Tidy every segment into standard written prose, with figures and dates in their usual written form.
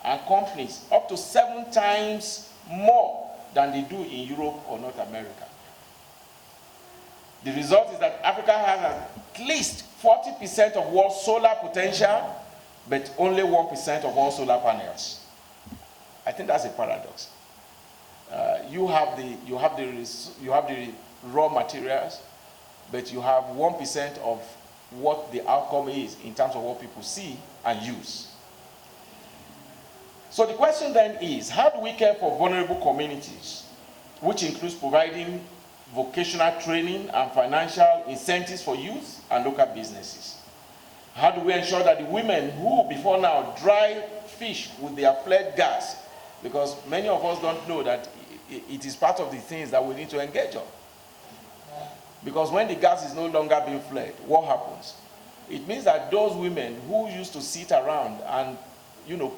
and companies up to 7 times more than they do in Europe or North America. The result is that Africa has at least 40% of world solar potential, but only 1% of all solar panels. I think that's a paradox. You have the raw materials, but you have 1% of what the outcome is in terms of what people see and use. So the question then is, how do we care for vulnerable communities, which includes providing vocational training and financial incentives for youth and local businesses? How do we ensure that the women who before now dry fish with their flared gas, because many of us don't know that it is part of the things that we need to engage on. Because when the gas is no longer being flared, what happens? It means that those women who used to sit around and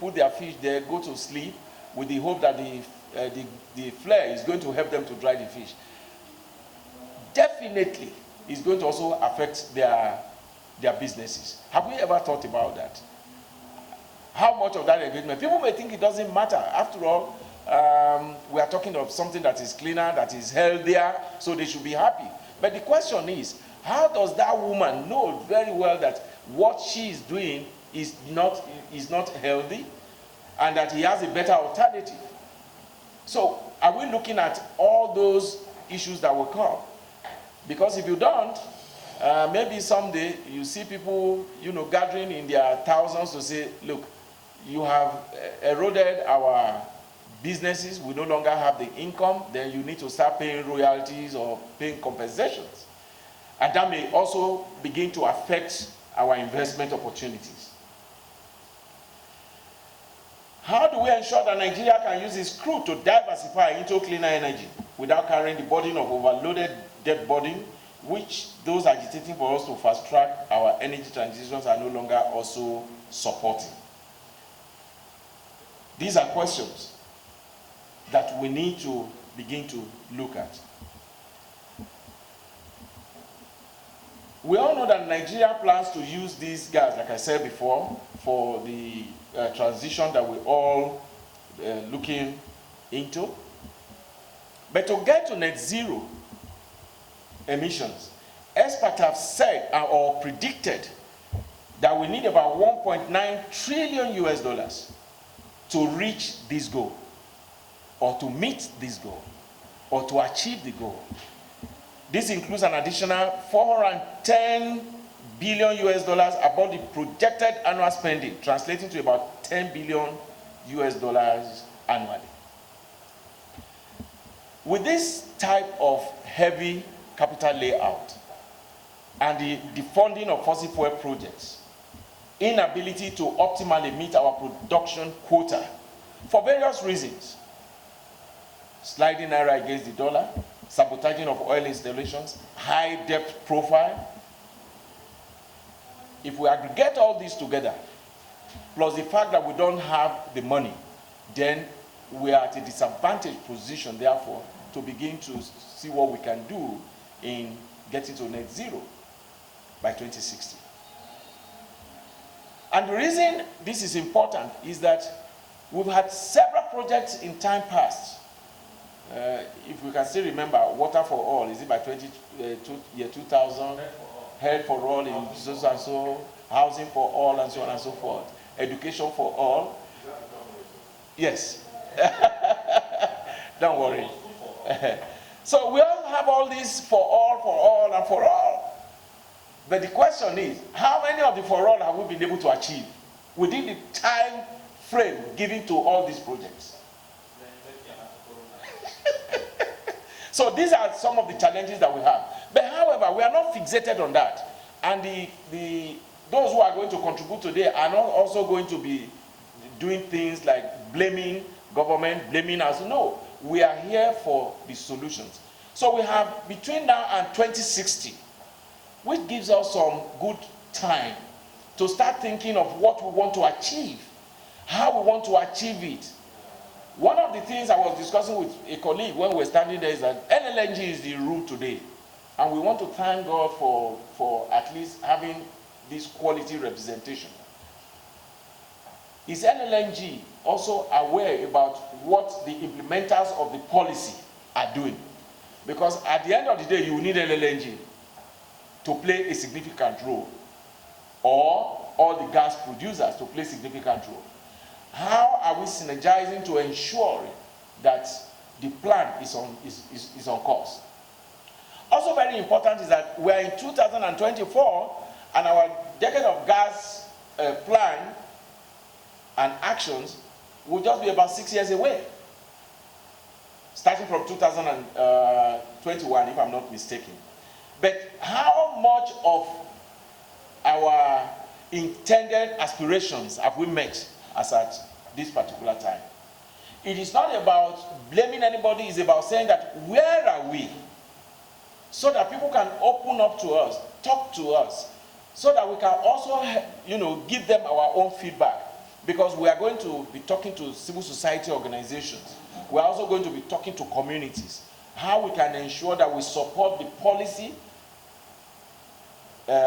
put their fish there, go to sleep with the hope that the flare is going to help them to dry the fish, definitely is going to also affect their businesses. Have we ever thought about that? How much of that engagement? People may think it doesn't matter. After all, we are talking of something that is cleaner, that is healthier, so they should be happy. But the question is, how does that woman know very well that what she is doing is not healthy and that he has a better alternative? So are we looking at all those issues that will come? Because if you don't, maybe someday you see people gathering in their thousands to say, look, you have eroded our businesses, we no longer have the income, then you need to start paying royalties or paying compensations. And that may also begin to affect our investment opportunities. How do we ensure that Nigeria can use its crude to diversify into cleaner energy without carrying the burden of overloaded debt burden, which those agitating for us to fast track our energy transitions are no longer also supporting? These are questions that we need to begin to look at. We all know that Nigeria plans to use this gas, like I said before, for the transition that we're all looking into. But to get to net zero emissions, experts have said or predicted that we need about $1.9 trillion US to reach this goal, or to meet this goal, or to achieve the goal. This includes an additional $410 billion US above the projected annual spending, translating to about $10 billion US annually. With this type of heavy capital layout and the funding of fossil fuel projects, inability to optimally meet our production quota for various reasons, sliding naira against the dollar, sabotaging of oil installations, high debt profile. If we aggregate all these together, plus the fact that we don't have the money, then we are at a disadvantaged position, therefore, to begin to see what we can do in getting to net zero by 2060. And the reason this is important is that we've had several projects in time past. If we can still remember, Water for All, is it by 2000? Health for All in so and so, Housing for All, and so on and so forth. Education for All. Yes. Don't worry. So we all have all this for all, and for all. But the question is, how many of the for all have we been able to achieve within the time frame given to all these projects? So these are some of the challenges that we have. But however, we are not fixated on that. And those who are going to contribute today are not also going to be doing things like blaming government, blaming us. No, we are here for the solutions. So we have between now and 2060, which gives us some good time to start thinking of what we want to achieve, how we want to achieve it. One of the things I was discussing with a colleague when we were standing there is that LLNG is the route today. And we want to thank God for at least having this quality representation. Is NLNG also aware about what the implementers of the policy are doing? Because at the end of the day, you need NLNG to play a significant role, or all the gas producers to play a significant role. How are we synergizing to ensure that the plan is on course? Also very important is that we're in 2024, and our decade of gas plan and actions will just be about 6 years away, starting from 2021, if I'm not mistaken. But how much of our intended aspirations have we met as at this particular time? It is not about blaming anybody, it's about saying that where are we? So that people can open up to us, talk to us, so that we can also, give them our own feedback. Because we are going to be talking to civil society organizations. We are also going to be talking to communities. How we can ensure that we support the policy